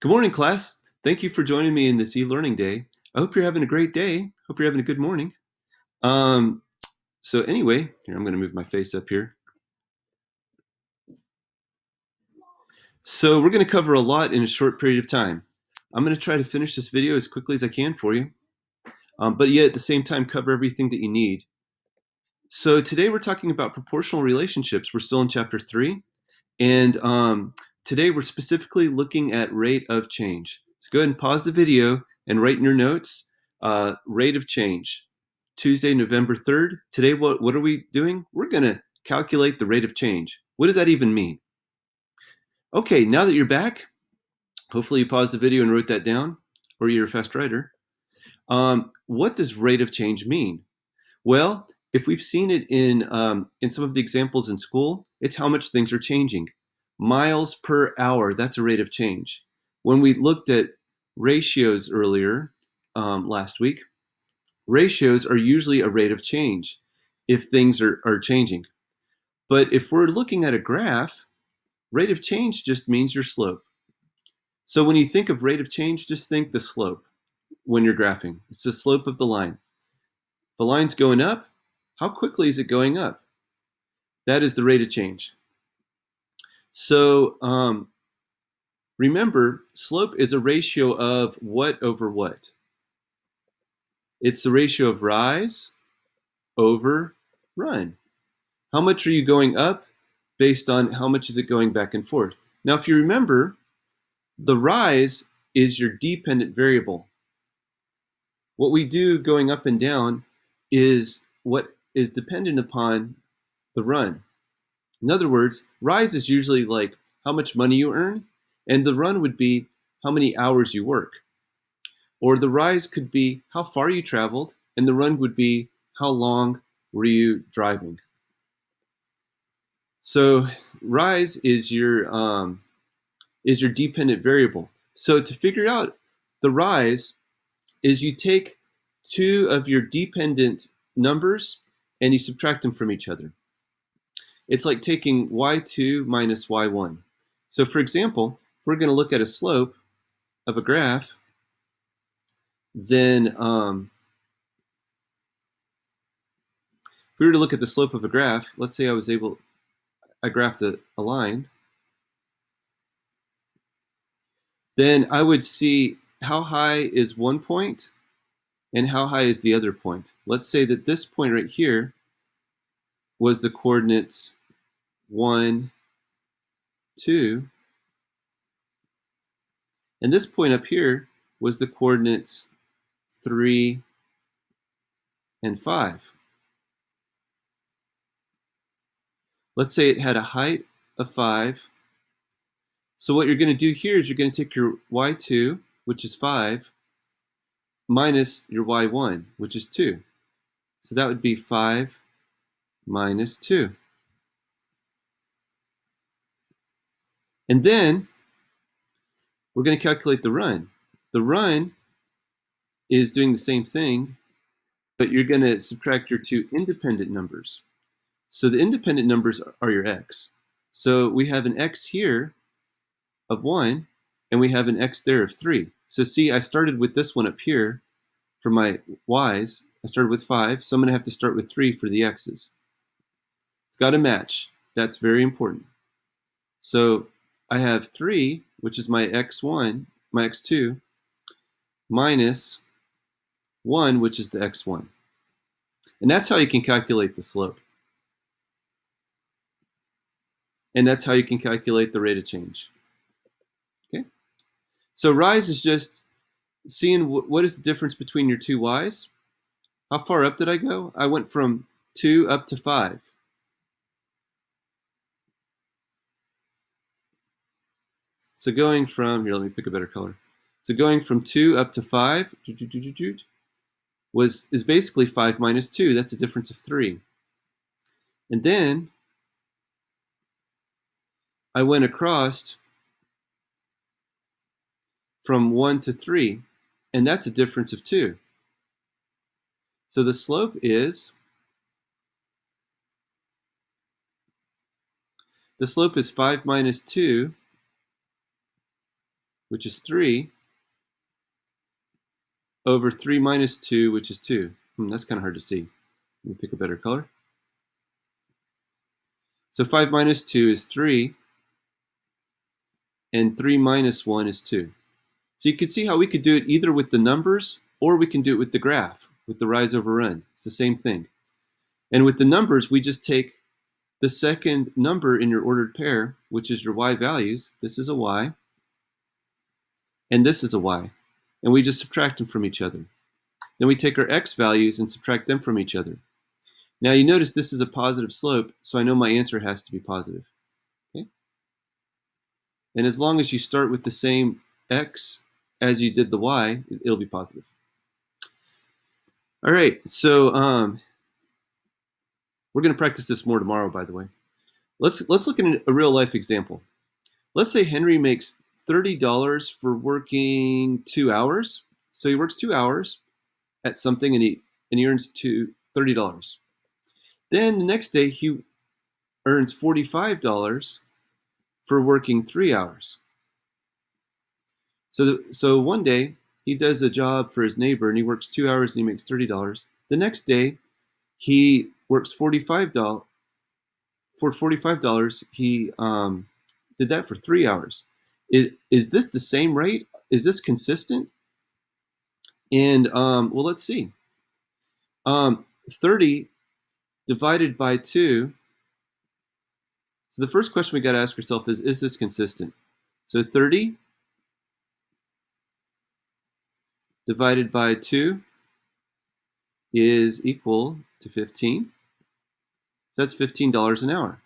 Good morning, class. Thank you for joining me in this e-learning day. I hope you're having a great day. Hope you're having a good morning. Um, so anyway, here I'm going to move my face up here. So we're going to cover a lot in a short period of time. I'm going to try to finish this video as quickly as I can for you, but yet at the same time cover everything that you need. So today we're talking about proportional relationships. We're still in chapter 3, and today we're specifically looking at rate of change. So go ahead and pause the video and write in your notes, rate of change. Tuesday, November 3rd. Today, what are we doing? We're going to calculate the rate of change. What does that even mean? Okay, now that you're back, hopefully you paused the video and wrote that down, or you're a fast writer. What does rate of change mean? Well, if we've seen it in some of the examples in school, it's how much things are changing. Miles per hour, that's a rate of change. When we looked at ratios earlier last week, ratios are usually a rate of change if things are changing. But if we're looking at a graph, rate of change just means your slope. So when you think of rate of change, just think the slope when you're graphing. It's the slope of the line. The line's going up. How quickly is it going up? That is the rate of change. So remember, slope is a ratio of what over what? It's the ratio of rise over run. How much are you going up based on how much is it going back and forth? Now, if you remember, the rise is your dependent variable. What we do going up and down is what is dependent upon the run. In other words, rise is usually like how much money you earn, and the run would be how many hours you work. Or the rise could be how far you traveled, and the run would be how long were you driving. So rise is your dependent variable. So to figure out the rise is you take two of your dependent numbers and you subtract them from each other. It's like taking y2 minus y1. So for example, if we're going to look at a slope of a graph, then if we were to look at the slope of a graph, let's say I graphed a line, then I would see how high is one point and how high is the other point. Let's say that this point right here was the coordinates 1, 2, and this point up here was the coordinates 3 and 5. Let's say it had a height of 5. So what you're going to do here is you're going to take your y2, which is 5, minus your y1, which is 2. So that would be 5 minus 2. And then we're going to calculate the run. The run is doing the same thing, but you're going to subtract your two independent numbers. So the independent numbers are your x. So we have an x here of 1, and we have an x there of 3. So see, I started with this one up here for my y's. I started with 5, so I'm going to have to start with 3 for the x's. It's got to match. That's very important. So I have 3, which is my x1, my x2, minus 1, which is the x1. And that's how you can calculate the slope. And that's how you can calculate the rate of change. Okay? So rise is just seeing what is the difference between your two y's. How far up did I go? I went from 2 up to 5. So going from, here, let me pick a better color. So going from 2 up to 5 is basically 5 minus 2. That's a difference of 3. And then I went across from 1 to 3, and that's a difference of 2. So the slope is 5 minus 2, which is 3, over 3 minus 2, which is 2. That's kind of hard to see. Let me pick a better color. So 5 minus 2 is 3, and 3 minus 1 is 2. So you could see how we could do it either with the numbers, or we can do it with the graph, with the rise over run. It's the same thing. And with the numbers, we just take the second number in your ordered pair, which is your y values. This is a y, and this is a y. And we just subtract them from each other. Then we take our x values and subtract them from each other. Now you notice this is a positive slope, so I know my answer has to be positive. Okay? And as long as you start with the same x as you did the y, it'll be positive. All right, so we're going to practice this more tomorrow, by the way. Let's look at a real life example. Let's say Henry makes $30 for working 2 hours. So he works 2 hours at something, and he earns $30. Then the next day he earns $45 for working 3 hours. So one day he does a job for his neighbor and he works 2 hours and he makes $30. The next day he works $45. For $45, he did that for 3 hours. Is this the same rate? Is this consistent? And well, let's see. 30 divided by 2. So the first question we got to ask ourselves is this consistent? So 30 divided by 2 is equal to 15. So that's $15 an hour.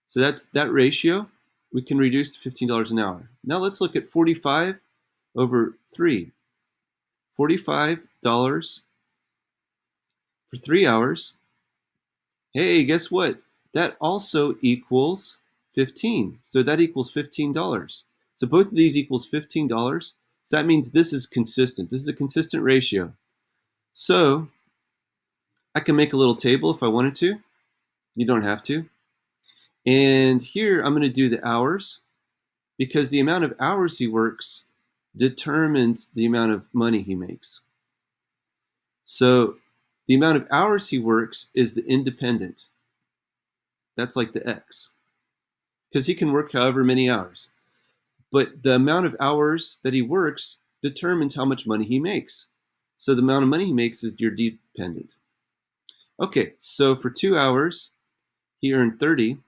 So that ratio we can reduce to $15 an hour. Now let's look at 45 over 3. $45 for 3 hours. Hey, guess what? That also equals 15. So that equals $15. So both of these equals $15. So that means this is consistent. This is a consistent ratio. So I can make a little table if I wanted to. You don't have to. And here I'm going to do the hours, because the amount of hours he works determines the amount of money he makes. So the amount of hours he works is the independent. That's like the x, because he can work however many hours. But the amount of hours that he works determines how much money he makes. So the amount of money he makes is your dependent. Okay, so for 2 hours, he earned 30.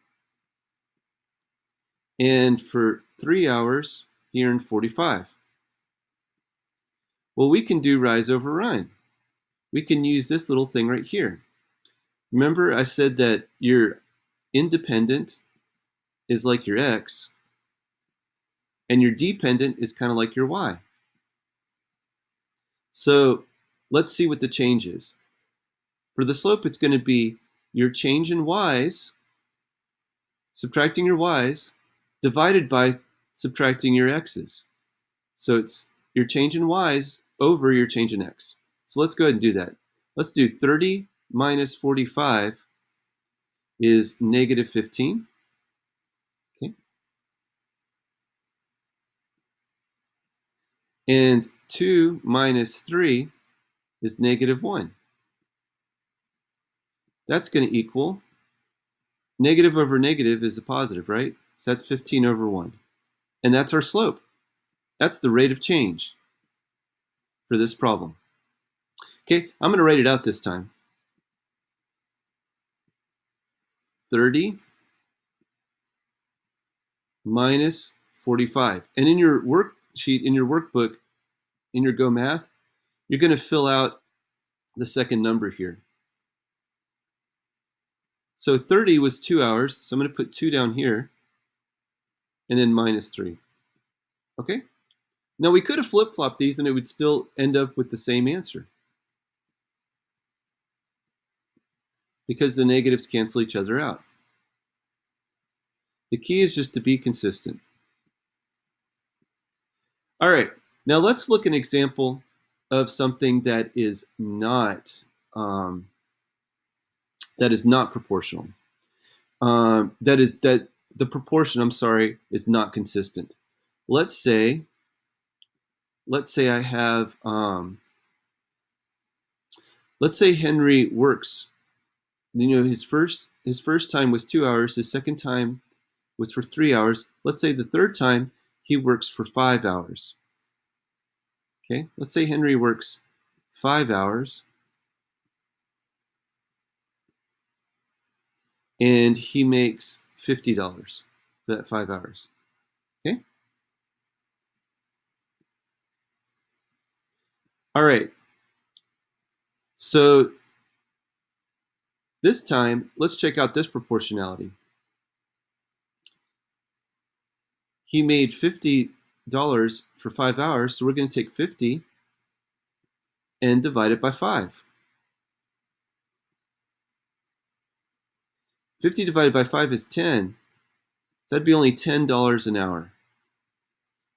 And for 3 hours, he earned 45. Well, we can do rise over run. We can use this little thing right here. Remember I said that your independent is like your x, and your dependent is kind of like your y. So let's see what the change is. For the slope, it's going to be your change in y's, subtracting your y's, divided by subtracting your x's. So it's your change in y's over your change in x. So let's go ahead and do that. Let's do 30 minus 45 is negative 15. Okay. And 2 minus 3 is negative 1. That's going to equal, negative over negative is a positive, right? So that's 15 over 1. And that's our slope. That's the rate of change for this problem. Okay, I'm going to write it out this time. 30 minus 45. And in your worksheet, in your workbook, in your Go Math, you're going to fill out the second number here. So 30 was 2 hours, so I'm going to put 2 down here, and then minus 3. Okay? Now we could have flip-flopped these and it would still end up with the same answer, because the negatives cancel each other out. The key is just to be consistent. All right, now let's look at an example of something that is not proportional. That the proportion, is not consistent. Let's say let's say I have, let's say Henry works. His first time was 2 hours. His second time was for 3 hours. Let's say the third time he works for 5 hours. Okay, let's say Henry works 5 hours and he makes $50 for that 5 hours. Okay. All right. So this time, let's check out this proportionality. He made $50 for 5 hours, so we're going to take 50 and divide it by 5. 50 divided by 5 is 10. So that'd be only $10 an hour.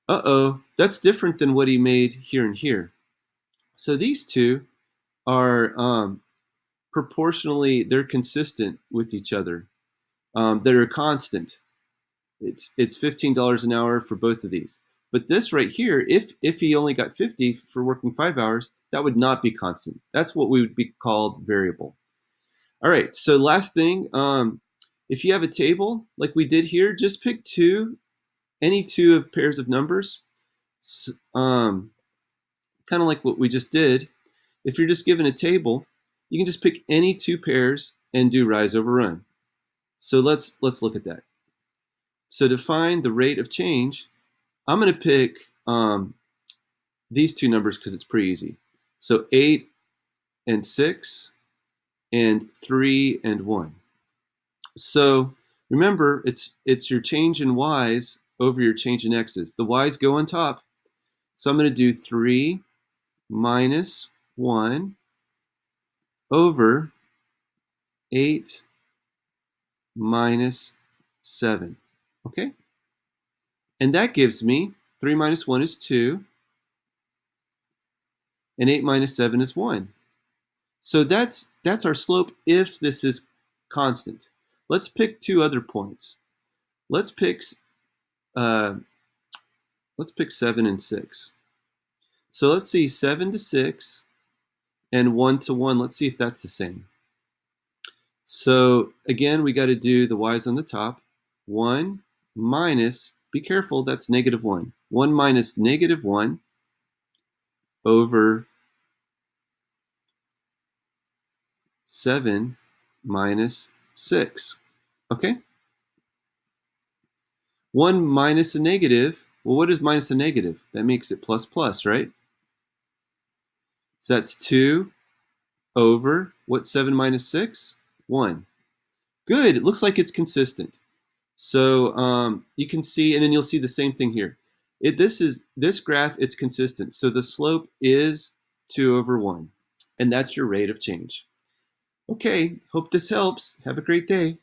Uh-oh, that's different than what he made here and here. So these two are proportionally, they're consistent with each other. They're constant. It's $15 an hour for both of these. But this right here, if he only got 50 for working 5 hours, that would not be constant. That's what we would be called variable. All right, so last thing, if you have a table like we did here, just pick any two of pairs of numbers, kind of like what we just did. If you're just given a table, you can just pick any two pairs and do rise over run. So let's look at that. So to find the rate of change, I'm going to pick these two numbers because it's pretty easy. So 8 and 6 and 3 and 1. So remember, it's your change in y's over your change in x's. The y's go on top. So I'm going to do 3 minus 1 over 8 minus 7. Okay? And that gives me 3 minus 1 is 2, and 8 minus 7 is 1. So that's our slope if this is constant. Let's pick two other points. Let's pick 7 and 6. So let's see 7 to 6 and 1 to 1. Let's see if that's the same. So again, we got to do the y's on the top. 1 minus, be careful, that's negative 1. 1 minus negative 1 over 7 minus 6. Okay? 1 minus a negative, well, what is minus a negative? That makes it plus plus, right? So that's 2 over, what's 7 minus 6? 1. Good, it looks like it's consistent. So you can see, and then you'll see the same thing here. This graph, it's consistent. So the slope is 2 over 1. And that's your rate of change. Okay, hope this helps. Have a great day.